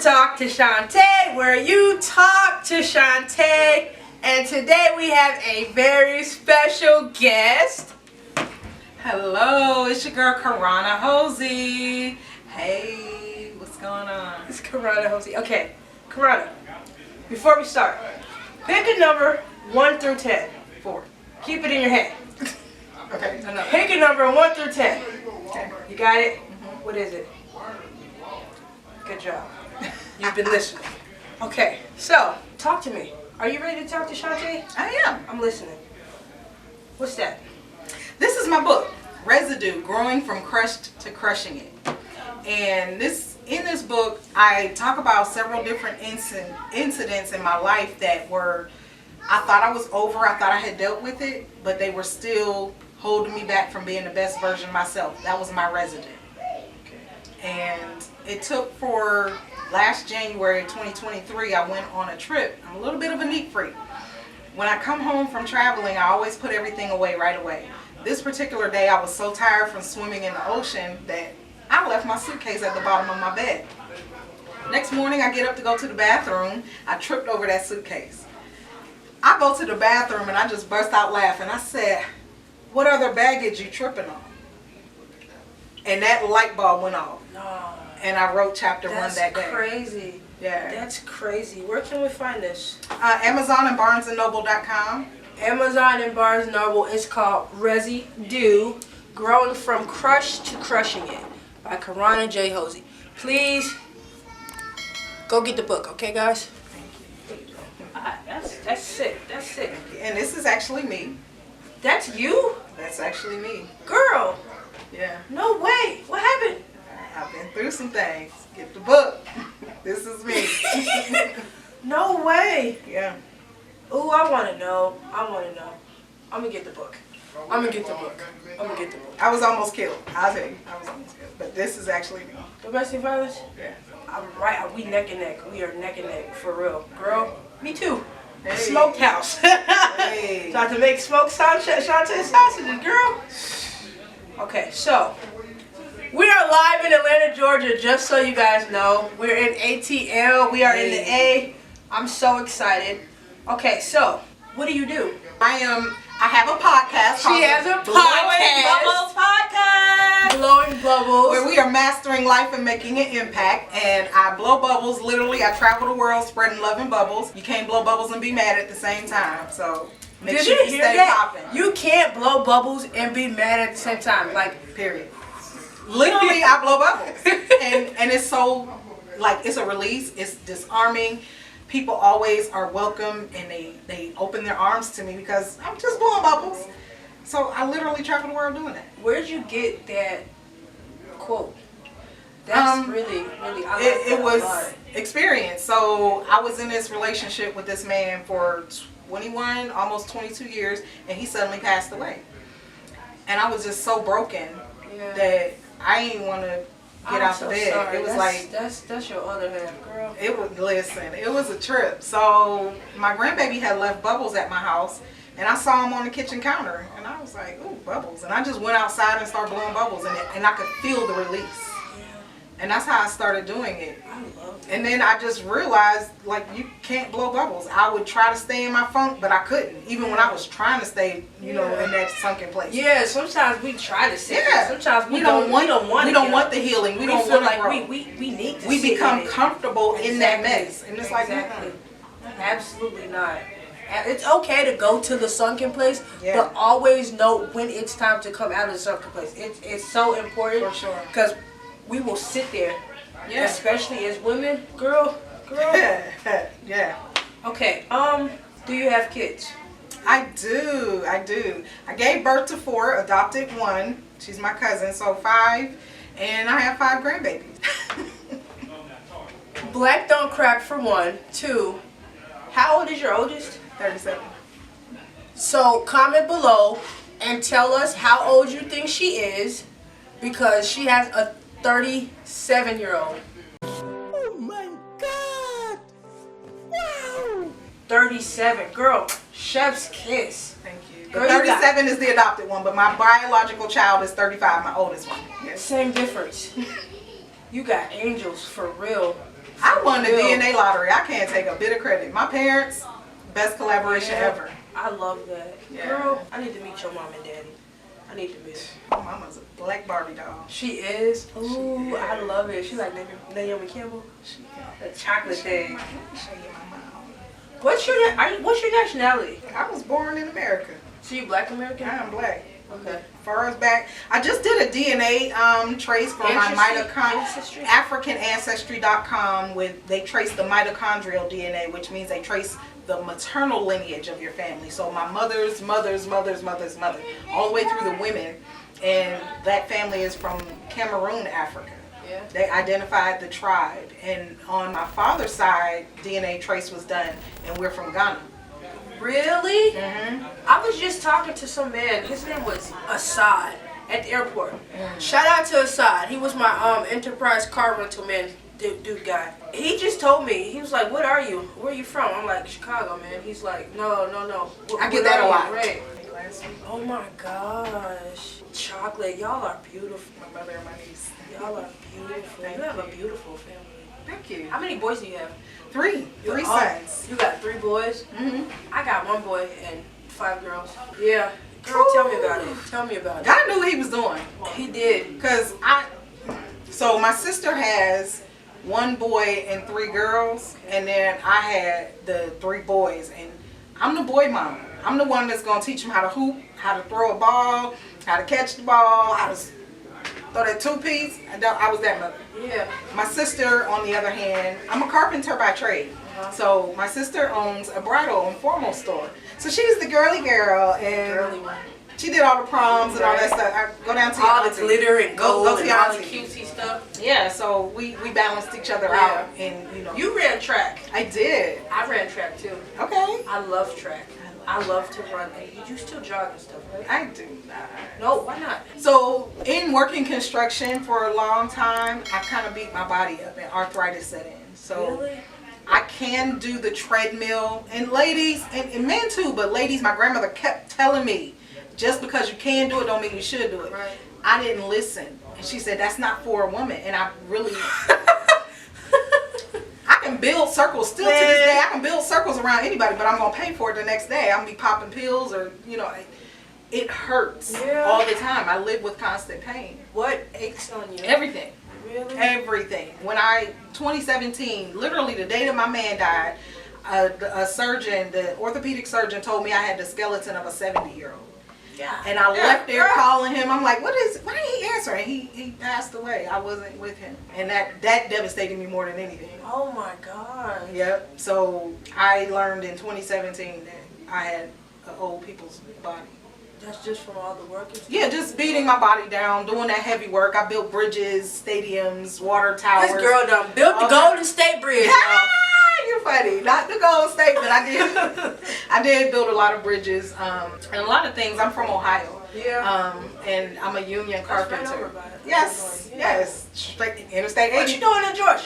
Talk to Chante, where you talk to Chante. And today we have a very special guest. Hello, it's your girl Karonna Hosey. Hey, what's going on? It's Karonna Hosey. Okay, Karonna, before we start, pick a number 1 through 10. 4. Keep it in your head. Okay, enough. Pick a number 1 through 10. Okay. You got it? What is it? Good job. You've been listening. Okay, so talk to me. Are you ready to talk to Chante? I am. I'm listening. What's that? This is my book, Residue, Growing from Crushed to Crushing It. And in this book, I talk about several different incidents in my life that were, I thought I was over, I thought I had dealt with it, but they were still holding me back from being the best version of myself. That was my residue. And it took for last January 2023, I went on a trip. I'm a little bit of a neat freak. When I come home from traveling, I always put everything away right away. This particular day, I was so tired from swimming in the ocean that I left my suitcase at the bottom of my bed. Next morning, I get up to go to the bathroom. I tripped over that suitcase. I go to the bathroom and I just burst out laughing. I said, "What other baggage you tripping on?" And that light bulb went off. No. And I wrote chapter 1 that day. That's crazy. Yeah. That's crazy. Where can we find this? Amazon and BarnesandNoble.com. Amazon and Barnes & Noble. It's called Residue, Growing from Crushed to Crushing It by Karonna J. Hosey. Please go get the book, okay, guys? That's sick. That's sick. And this is actually me. That's you? That's actually me. Girl. Yeah. No way. What happened? I've been through some things. Get the book. This is me. No way. Yeah. Ooh, I want to know. I'm going to get the book. I'm going to get the book. I was almost killed. I'll tell you. I was almost killed. But this is actually me. Domestic violence? Yeah. I'm right. We neck and neck. We are neck and neck. For real. Girl, me too. Hey. Smokehouse. Hey. Trying to make smoked Chante sausages, girl. Okay, so we are live in Atlanta, Georgia, just so you guys know. We're in ATL. We are in the A. I'm so excited. Okay, so what do you do? I have a podcast. She has a podcast. Blowing Bubbles. Where we are mastering life and making an impact. And I blow bubbles. Literally, I travel the world spreading love and bubbles. You can't blow bubbles and be mad at the same time. So make sure you stay popping. You can't blow bubbles and be mad at the same time. Like, period. Literally, I blow bubbles. And it's so, like, it's a release. It's disarming. People always are welcome and they open their arms to me because I'm just blowing bubbles. So I literally travel the world doing that. Where'd you get that quote? That's really, it was experience. So I was in this relationship with this man for 21, almost 22 years, and he suddenly passed away. And I was just so broken that I didn't want to get out of bed. Sorry. It was that's your other half, girl. It was a trip. So my grandbaby had left bubbles at my house, and I saw him on the kitchen counter, and I was like, "Ooh, bubbles!" And I just went outside and started blowing bubbles, and I could feel the release. And that's how I started doing it. I love it. And then I just realized, like, you can't blow bubbles. I would try to stay in my funk, but I couldn't. Even when I was trying to stay, in that sunken place. Yeah, sometimes we try to sit. Yeah. Sometimes we don't want the healing. We don't feel want to like grow. we need to. We sit become in it. comfortable in that mess. And it's exactly. Absolutely not. It's okay to go to the sunken place, but always know when it's time to come out of the sunken place. It's so important. For sure. Because we will sit there, especially as women. Girl. Yeah. Okay, do you have kids? I do. I gave birth to 4, adopted 1. She's my cousin, so 5. And I have 5 grandbabies. Black don't crack for 1. 2, how old is your oldest? 37. So comment below and tell us how old you think she is, because she has a 37-year-old. Oh my God! Wow! 37. Girl, chef's kiss. Thank you. Girl, 37 is the adopted one, but my biological child is 35, my oldest one. Yes. Same difference. You got angels for real. I won the Real. DNA lottery. I can't take a bit of credit. My parents, best collaboration ever. I love that. Yeah. Girl, I need to meet your mom and daddy. I need to meet her. My mama's a black Barbie doll. She is? Ooh, I love it. She like Naomi Campbell. The chocolate thing. Show you my mom. What's your nationality? I was born in America. So you black American? I am black. Okay. Far as back, I just did a DNA trace for my Ancestry? AfricanAncestry.com. They trace the mitochondrial DNA, which means they trace the maternal lineage of your family. So my mother's mother, all the way through the women, and that family is from Cameroon, Africa. Yeah. They identified the tribe, and on my father's side, DNA trace was done, and we're from Ghana. Really? Mm-hmm. I was just talking to some man. His name was Assad at the airport. Shout out to Assad. He was my Enterprise car rental man, dude guy. He just told me, he was like, "What are you? Where are you from?" I'm like, "Chicago, man." He's like, "No. I get that a lot. Right. Oh my gosh. Chocolate. Y'all are beautiful. My mother and my niece. Y'all are beautiful. You have a beautiful family. Thank you. How many boys do you have? Three sons. You got 3 boys? Mm-hmm. I got 1 boy and 5 girls. Yeah. Girl, tell me about it. Tell me about it. God knew what he was doing. He did. So my sister has 1 boy and 3 girls, and then I had the 3 boys, and I'm the boy mama. I'm the one that's gonna teach them how to hoop, how to throw a ball, how to catch the ball, how to throw that 2-piece. I was that mother. Yeah. My sister, on the other hand, I'm a carpenter by trade. So my sister owns a bridal and formal store. So she's the girly girl, and Girly one. she did all the proms and all that stuff. I go down to your All the auntie. glitter and gold go to and your all the auntie. cutesy stuff. Yeah, so we balanced each other Yeah. out, and You ran track. I did. I ran track too. Okay. I love track. I love to run. And you still jog and stuff, right? I do not. No, why not? So in working construction for a long time, I kind of beat my body up and arthritis set in. So Really? I can do the treadmill, and ladies, and men too, but ladies, my grandmother kept telling me, just because you can do it don't mean you should do it. Right. I didn't listen. And she said, that's not for a woman. And I really, I can build circles still to this day. I can build circles around anybody, but I'm going to pay for it the next day. I'm going to be popping pills or, it hurts all the time. I live with constant pain. What aches on you? Everything. Really? Everything. 2017, literally the day that my man died, a surgeon, the orthopedic surgeon told me I had the skeleton of a 70-year-old. Yeah. And I left there calling him. I'm like, why didn't he answer? And he passed away. I wasn't with him. And that devastated me more than anything. Oh my God. Yep. So I learned in 2017 that I had an old people's body. That's just from all the work and stuff? Yeah, just beating my body down, doing that heavy work. I built bridges, stadiums, water towers. This girl done built the Golden State Bridge. You're funny. Not the Golden State, but I did build a lot of bridges and a lot of things. I'm from Ohio. Yeah. And I'm a union carpenter. Right over by it. Yes. Straight Interstate 80. What you doing in Georgia?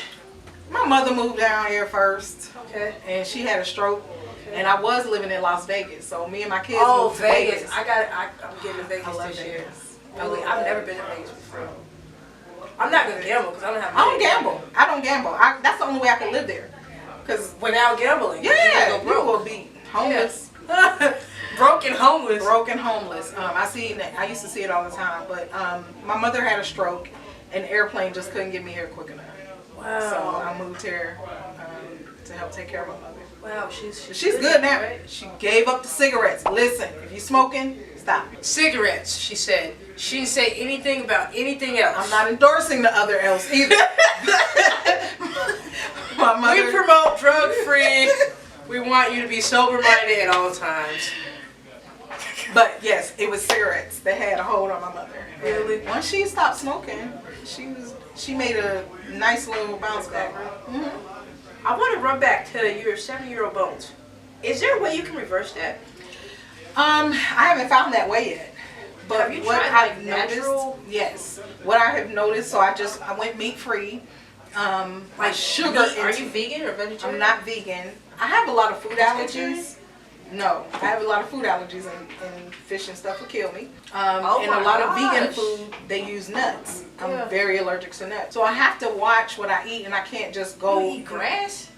My mother moved down here first. Okay. And she had a stroke. And I was living in Las Vegas, so me and my kids Oh, moved to Vegas. I'm getting to Vegas I love this year. Vegas. Really, I've never been to Vegas before. I'm not gonna gamble because I don't have I money. don't gamble. That's the only way I can live there. Cause Without gambling. yeah, you you go will be homeless. Broke and homeless. Broken homeless. I used to see it all the time, but my mother had a stroke, and the airplane just couldn't get me here quick enough. Wow. So I moved here to help take care of my mother. Wow, she's good now. Right? She gave up the cigarettes. Listen, if you're smoking, stop. Cigarettes, she said. She didn't say anything about anything else. I'm not endorsing the other else either. My mother, We promote drug-free. We want you to be sober-minded at all times. but yes, it was cigarettes that had a hold on my mother. Really? Once she stopped smoking, she made a nice little bounce back. Mm-hmm. I want to run back to your 7-year-old bones. Is there a way you can reverse that? I haven't found that way yet. But Have you what tried, I've natural? noticed, yes. What I have noticed, so I went meat free. My sugar. Are you vegan or vegetarian? I'm not vegan. I have a lot of food allergies, No, I have a lot of food allergies, and fish and stuff will kill me. Oh and my a lot of vegan gosh. food, they use nuts. Yeah. I'm very allergic to nuts. So I have to watch what I eat, and I can't just go You eat grass?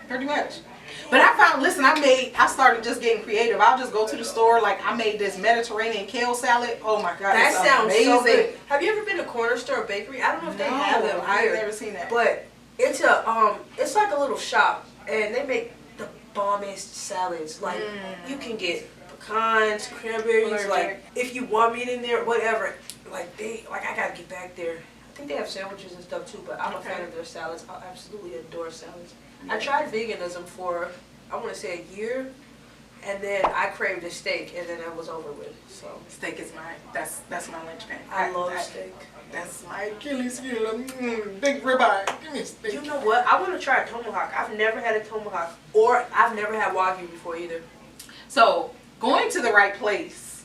pretty much. But I found, listen, I started just getting creative. I'll just go to the store, like I made this Mediterranean kale salad. Oh my God, That it's sounds amazing. so good. Have you ever been to Corner Store or Bakery? I don't know if they have them I've here, never seen that. but it's it's like a little shop, and they make the bombest salads. Like you can get pecans, cranberries, like if you want meat in there, whatever. Like I gotta get back there. I think they have sandwiches and stuff too, but I'm a fan of their salads. I absolutely adore salads. I tried veganism for, I want to say a year, and then I craved a steak, and then that was over with. So Steak is that's my linchpin. I love steak. That's my Achilles heel. Big ribeye. Give me a steak. You know what? I want to try a tomahawk. I've never had a tomahawk, or I've never had Wagyu before either. So going to the right place,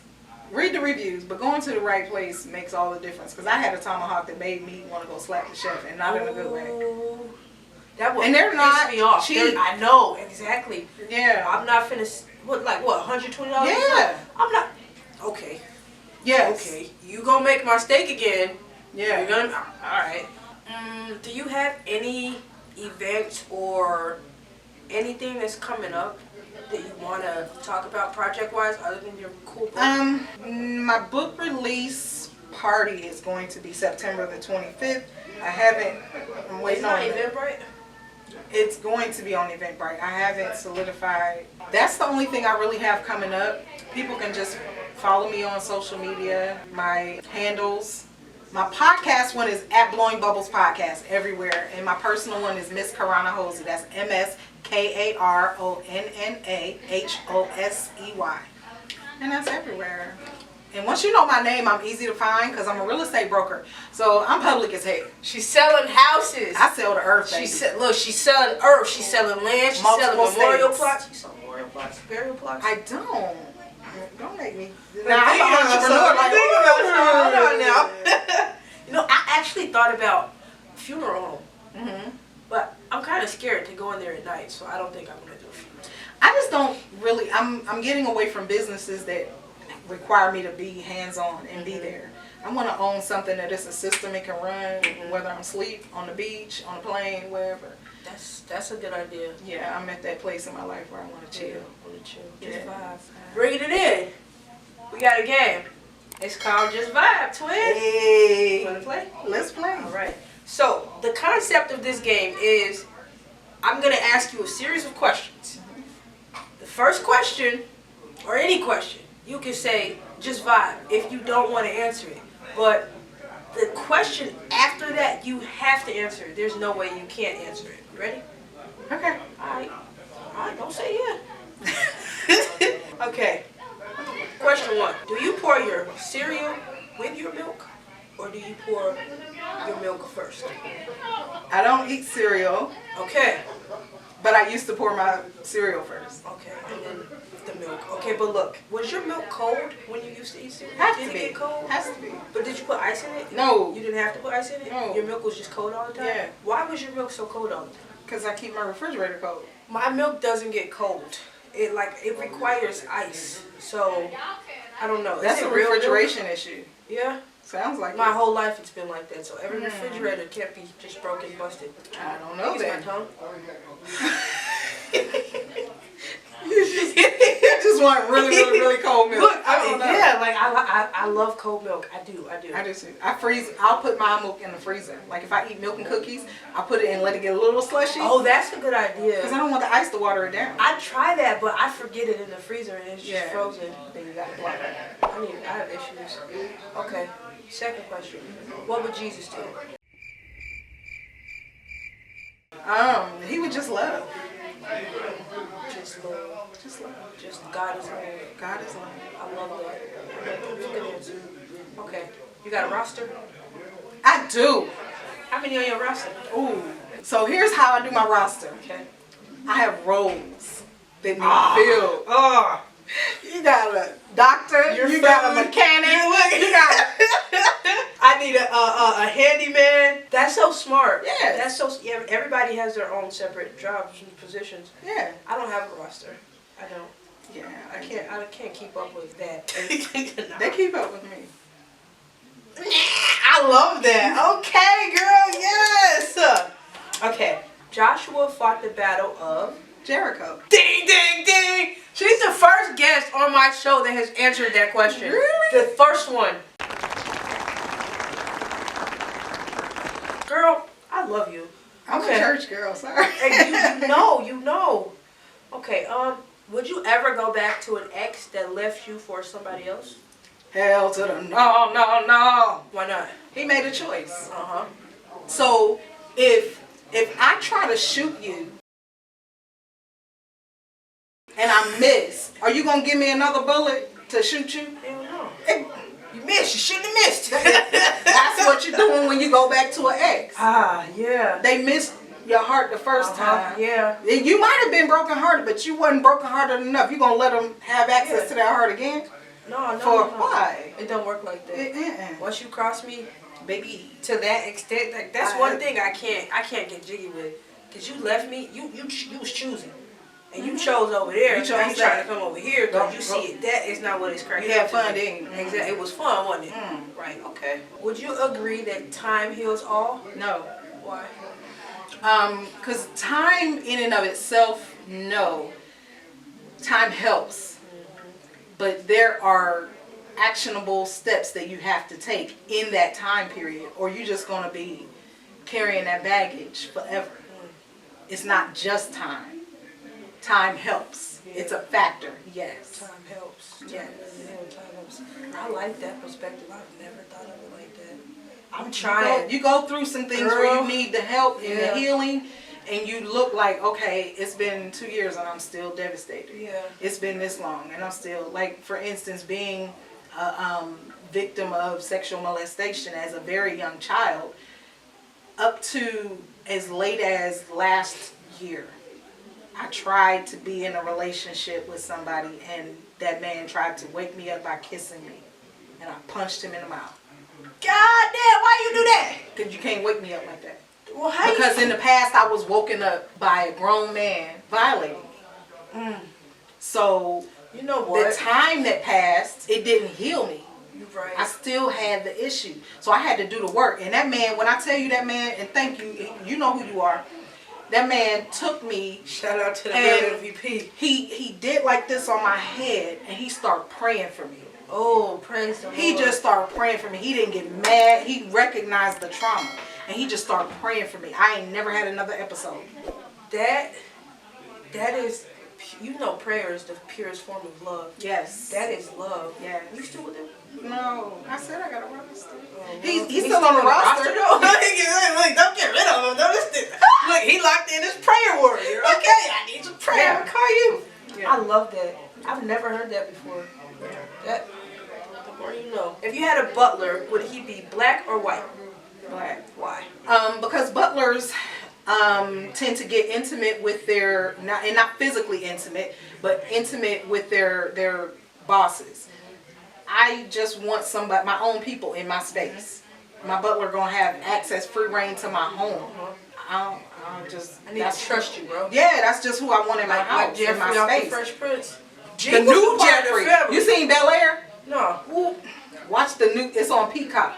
read the reviews, but going to the right place makes all the difference. Because I had a tomahawk that made me want to go slap the chef, and not in a good way. Ooh, that would And they're not piss me off. cheap. I know exactly. Yeah. I'm not finna. What $120? Yeah. I'm not. Okay. Yes. Okay. You gonna make my steak again? Yeah. You're gonna. All right. Do you have any events or anything that's coming up that you want to talk about project-wise, other than your cool book? My book release party is going to be September the 25th. I'm waiting It's not on it. Eventbrite? It's going to be on Eventbrite. I haven't solidified. That's the only thing I really have coming up. People can just follow me on social media. My handles. My podcast one is at Blowing Bubbles Podcast everywhere. And my personal one is Miss Karonna Hosey. That's MSKARONNAHOSEY. And that's everywhere. And once you know my name, I'm easy to find because I'm a real estate broker. So I'm public as hell. She's selling houses. I sell the earth, baby. She's selling earth. She's selling land. She's Multiple selling memorial states. plots. You sell memorial plots, burial plots. I don't. Don't make me. Now, I'm an entrepreneur. Hold on now. You know, I actually thought about funeral home, but I'm kind of scared to go in there at night, so I don't think I'm gonna do a funeral. I just don't really. I'm getting away from businesses that require me to be hands-on and be there. I want to own something that is a system it can run, whether I'm asleep, on the beach, on a plane, wherever. That's a good idea. Yeah, I'm at that place in my life where I want to chill. Just Yeah. vibe. Bringing it in. We got a game. It's called Just Vibe, twin. Hey, You wanna play? let's play. All right. So the concept of this game is I'm gonna ask you a series of questions. The first question, or any question, you can say just vibe if you don't want to answer it. But the question after that, you have to answer it. There's no way you can't answer it. You ready? Okay. All right, don't say yeah. Okay. Question 1. Do you pour your cereal with your milk, or do you pour your milk first? I don't eat cereal, Okay. but I used to pour my cereal first. Okay, and then the milk. Okay, but look, was your milk cold when you used to eat cereal? Has Did to it be. get cold? Has to be. But did you put ice in it? No. You didn't have to put ice in it? No. Your milk was just cold all the time? Yeah. Why was your milk so cold all the time? Because I keep my refrigerator cold. My milk doesn't get cold. It requires ice. So I don't know. That's Is a it real milk? refrigeration issue. Yeah. Sounds like My it. whole life it's been like that. So every refrigerator can't be just broken, busted. I don't know Use my that. tongue. I just want really, really, really cold milk. Look, I don't know. yeah, like I love cold milk. I do. I do too. I freeze. I'll put my milk in the freezer. Like if I eat milk and cookies, I'll put it in and let it get a little slushy. Oh, that's a good idea. Because I don't want the ice to water it down. I try that, but I forget it in the freezer and it's just frozen. Then you got to block it. I have issues. Okay. Second question. What would Jesus do? He would just love. Just love. Just love. Just God is love. God is love. I love that. That's a good answer. Okay. You got a roster? I do. How many on your roster? Ooh. So here's how I do my roster. Okay. I have roles that need filled. Oh. You got a doctor. You got a mechanic. You got. I need a handyman. That's so smart. Yeah. That's so. Yeah. Everybody has their own separate jobs and positions. Yeah. I don't have a roster. I don't. Yeah, I can't keep up with that. They keep up with me. I love that. Okay, girl, yes. Okay, Joshua fought the battle of Jericho. Ding, ding, ding. She's the first guest on my show that has answered that question. Really? The first one. Girl, I love you. I'm a church girl, sorry. And you know. Okay, would you ever go back to an ex that left you for somebody else? Hell to the no. Why not? He made a choice. Uh-huh. So if I try to shoot you and I miss, are you gonna give me another bullet to shoot you? Hell no. You missed. You shouldn't have missed. That's what you're doing when you go back to an ex. Ah, yeah. They missed your heart the first time. Yeah. You might have been brokenhearted, but you wasn't brokenhearted enough. You gonna let them have access to that heart again? No. Why? It don't work like that. Once you cross me, Baby. to that extent, like that's one thing I can't get jiggy with. Cause you left me, you was choosing. And you chose over there. You chose now you trying that. to come over here because you see it. That is not what it's cracked. You had fun, didn't you? Exactly. It was fun, wasn't it? Right. Okay. Would you agree that time heals all? No. Why? Because time in and of itself, no. Time helps. But there are actionable steps that you have to take in that time period, or you're just going to be carrying that baggage forever. It's not just time. Time helps. It's a factor, yes. Time helps. Yes. Time helps. I like that perspective. I've never thought of it like that. I'm trying. You go through some things where you need the help and the healing, and you look like, okay, it's been 2 years and I'm still devastated. Yeah. It's been this long and I'm still, like, for instance, being a victim of sexual molestation as a very young child, up to as late as last year. I tried to be in a relationship with somebody, and that man tried to wake me up by kissing me, and I punched him in the mouth. God damn, why you do that? Because you can't wake me up like that. Well, how Because in the past, I was woken up by a grown man violating me. So, you know what? the time that passed, it didn't heal me. You're right. I still had the issue. So I had to do the work. And that man, when I tell you that man, and thank you, you know who you are, that man took me. Shout out to the and real MVP. He did like this on my head, and he started praying for me. Oh, praise the Lord. He just started praying for me. He didn't get mad. He recognized the trauma, and he just started praying for me. I ain't never had another episode. That is, you know, prayer is the purest form of love. Yes. That is love. Yes. You still with him? No, I said I got a roster. Oh, He's still on the roster. though. Look, don't get rid of him. Look, he locked in his prayer warrior. Okay, I need some prayer. Yeah. I'm gonna call you. Yeah. I love that. I've never heard that before. That, the more you know. If you had a butler, would he be black or white? Black. Why? Because butlers tend to get intimate with their, not physically intimate, but intimate with their bosses. I just want somebody, my own people in my space. My butler gonna have access, free reign to my home. I need to trust you, bro. Yeah, that's just who I want in my house, Like Jeffrey in my off the space. Fresh Prince. The new Jeffrey. You seen Bel Air? No. Ooh, watch the new. It's on Peacock.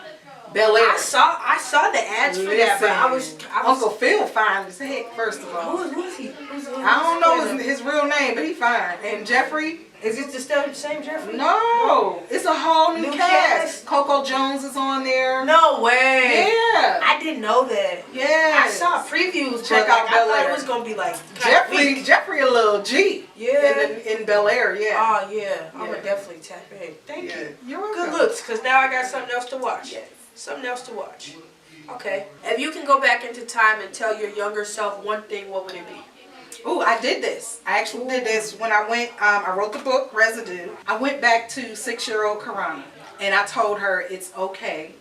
Bel Air. I saw the ads for that, but I was Uncle Phil fine as heck. First of all, who is he? I don't know his real name, but he fine. And Jeffrey. Is it the same Jeffrey? No, it's a whole new cast. cast? Coco Jones is on there. No way. Yeah. I didn't know that. Yeah. I saw previews, Check but out I Bel thought Air. it was gonna be like kinda weak. Jeffrey a little G. Yeah. In Bel Air, yeah. Oh yeah, I'm Yeah. gonna definitely tap in. Thank Yeah. you. You're welcome. Good looks, cause now I got something else to watch. Yes. Something else to watch. Okay. If you can go back into time and tell your younger self one thing, what would it be? Ooh, I did this. I actually did this when I went, I wrote the book, Residue. I went back to 6-year-old Karonna, and I told her it's okay,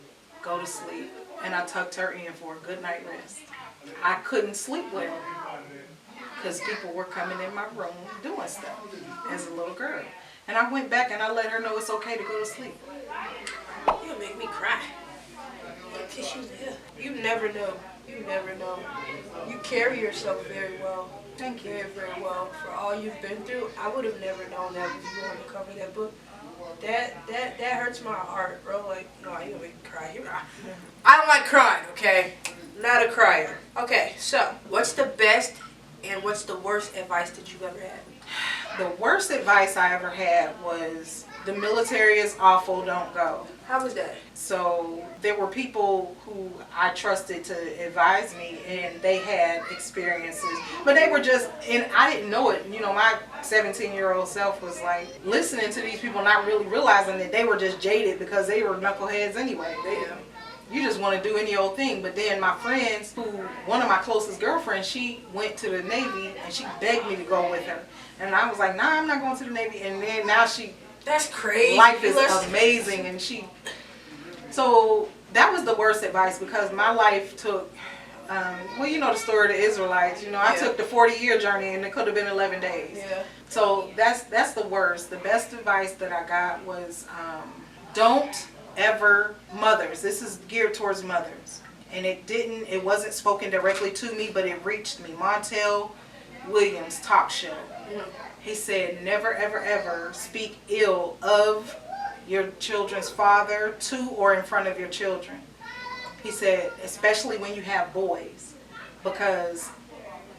go to sleep. And I tucked her in for a good night rest. I couldn't sleep well because people were coming in my room doing stuff as a little girl. And I went back and I let her know it's okay to go to sleep. You'll make me cry. Tissues here. You never know. You You never know. You carry yourself very well. Thank you. Very, very well. For all you've been through, I would have never known that if you were on the cover of that book. That hurts my heart, bro. Like, no, you gonna make me cry. I don't like crying, okay? Not a crier. Okay, so what's the best and what's the worst advice that you've ever had? The worst advice I ever had was, the military is awful, don't go. How was that? So there were people who I trusted to advise me, and they had experiences, but they were just, and I didn't know it. You know, my 17-year-old self was like listening to these people, not really realizing that they were just jaded because they were knuckleheads anyway. You just want to do any old thing. But then my friends, one of my closest girlfriends, she went to the Navy and she begged me to go with her. And I was like, nah, I'm not going to the Navy. And then now that's crazy. Life is amazing. And so that was the worst advice, because my life took, well, you know the story of the Israelites. You know, I took the 40-year journey and it could have been 11 days. Yeah. So that's the worst. The best advice that I got was, don't ever, mothers, this is geared towards mothers, and it wasn't spoken directly to me, but it reached me. Montel Williams' talk show. He said, never ever ever speak ill of your children's father to or in front of your children. He said, especially when you have boys, because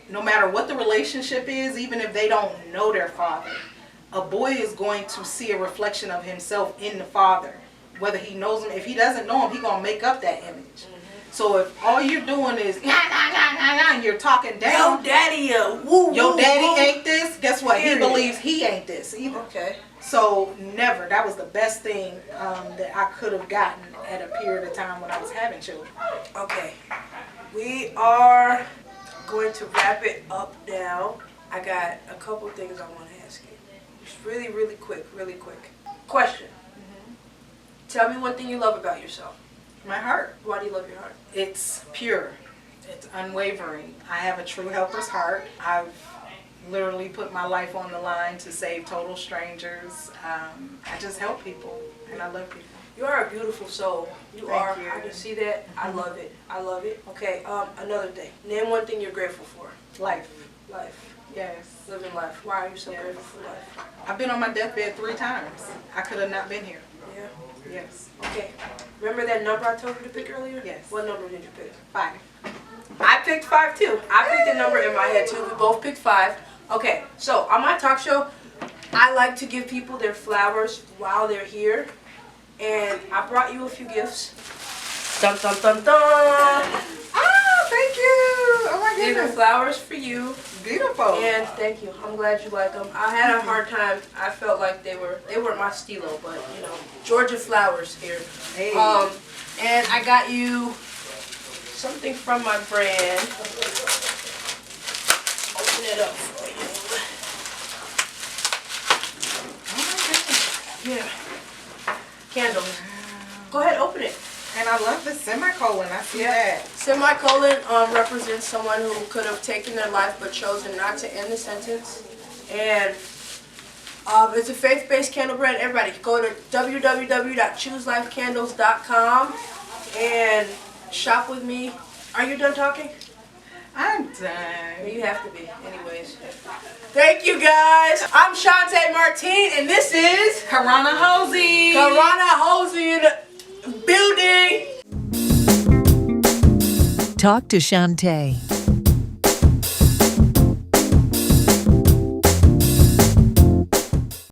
no matter what the relationship is, even if they don't know their father, a boy is going to see a reflection of himself in the father. Whether he knows him, if he doesn't know him, he's going to make up that image. So if all you're doing is, and you're talking down, Yo, daddy, woo, your woo, daddy woo. ain't this, guess what? Period. He believes he ain't this either. Okay. So never. That was the best thing that I could have gotten at a period of time when I was having children. Okay. We are going to wrap it up now. I got a couple things I want to ask you. Just really, really quick. Question. Tell me one thing you love about yourself. My heart. Why do you love your heart? It's pure. It's unwavering. I have a true helper's heart. I've literally put my life on the line to save total strangers. I just help people, and I love people. You are a beautiful soul. You Thank are. you. I can see that. I love it. Okay, another thing. Name one thing you're grateful for. Life. Life. Yes. Living life. Why are you so grateful for life? I've been on my deathbed 3 times. I could have not been here. Yeah. Yes. Okay. Remember that number I told you to pick earlier? Yes. What number did you pick? 5. I picked 5 too. I picked a number in my head too. We both picked 5. Okay, so on my talk show, I like to give people their flowers while they're here. And I brought you a few gifts. Dun dun dun dun! Oh, thank you! Oh my These are goodness. flowers for you. Beautiful. And thank you. I'm glad you like them. I had a hard time. I felt like they weren't my stilo, but you know, Georgia flowers here. Hey. And I got you something from my brand. Open it up for you. Oh my goodness. Yeah. Candles. Go ahead, open it. And I love the semicolon. I see that. Semicolon represents someone who could have taken their life but chosen not to end the sentence. And it's a faith-based candle brand. Everybody go to www.chooselifecandles.com and shop with me. Are you done talking? I'm done. You have to be. Anyways. Thank you guys. I'm Chante Martine and this is Karonna Hosey. Karonna Hosey in the building. Talk to Chante.